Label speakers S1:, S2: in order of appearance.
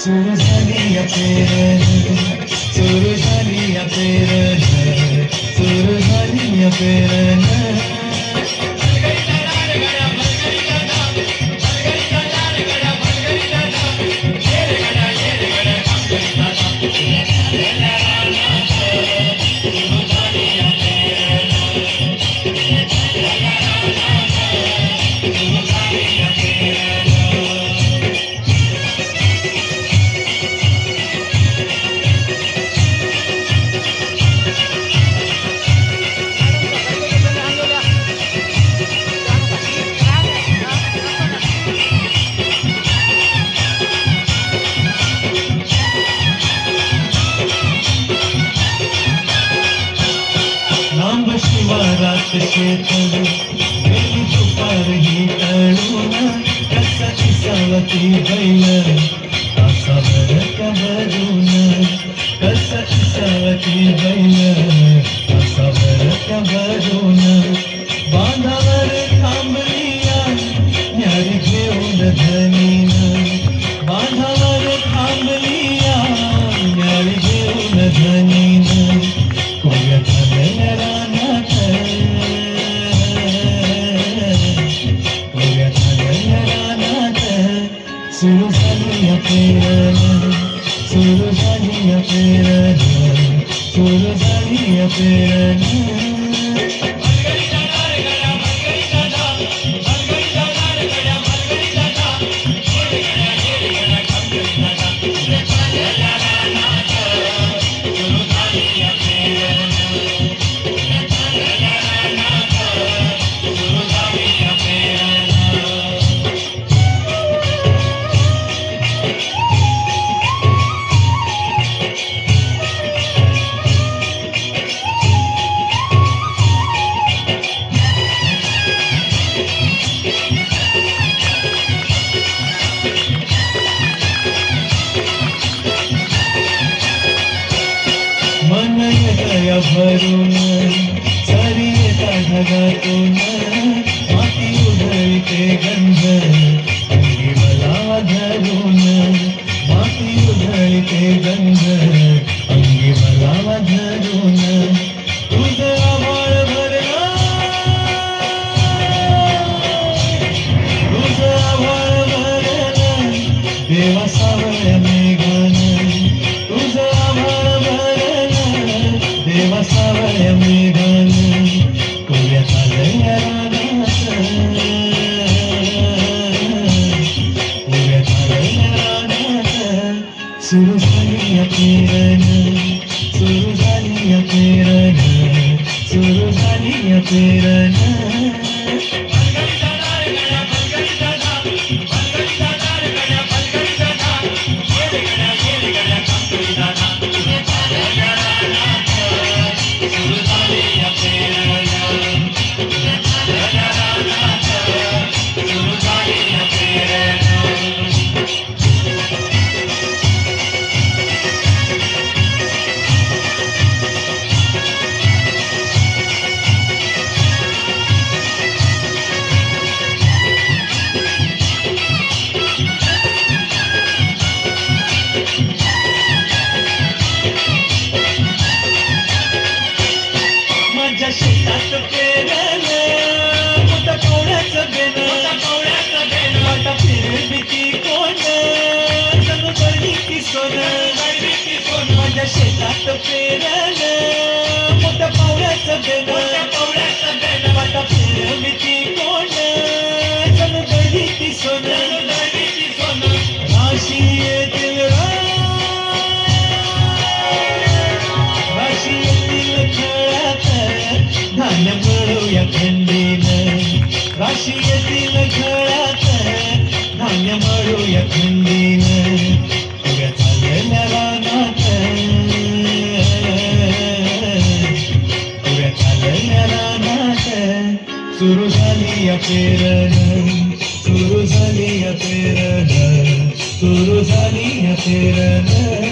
S1: सुरू झाली या पेरण, सुरू झाली या पेरण, सुरू झाली या पेरण. शिवारात शेतल गेली दुपारही टळून, कसा इसावती बैल तासाभर कबरून, कसा इसावती बैल तासाभर कबरून. बांधावर थांबलिया न्यारी घेऊन धनीन, बांधावर थांबलिया न्यारी घेऊन धनीन. कोया झालेल्या रानात, कोया झालेल्या रानात सुरू झाली या पेरण, सुरू झाली या पेरण, सुरू झाली या पेरण. मन येतया भरून सारी येता ढगातून, माती उधळते गंध अंगी मला धरून, माती उधळते गंध अंगी मला धरून. तुझं आभाळ भरला, तुझं आभाळ भरला देवा सावळ्या मेघानं, तुझं आभाळ देवा सावळ्या मेघानं. कोया झालेल्या रानात, कोया झालेल्या रानात सुरू झाली या पेरण, सुरू झाली या पेरण, सुरू झाली या पेरण. शेतात पेरलं मोठं कवड्याचं बेन, मोठा फिरबिती कोण जणू गळली ती सोनं. माझ्या शेतात पेरलं मोठं कवड्याचं बेन, मोठा फिरबिती कोण जणू गळली ती सोनं. राशी येतील राशी येतील खेळात धान्य मिळूया खंडीनं, राशी येतील घरात धान्य मिळूया खंडीनं. कोया झालेल्या रानात, कोया झालेल्या रानात सुरू झाली या पेरण, सुरू झाली या पेरण, सुरू झाली या पेरण.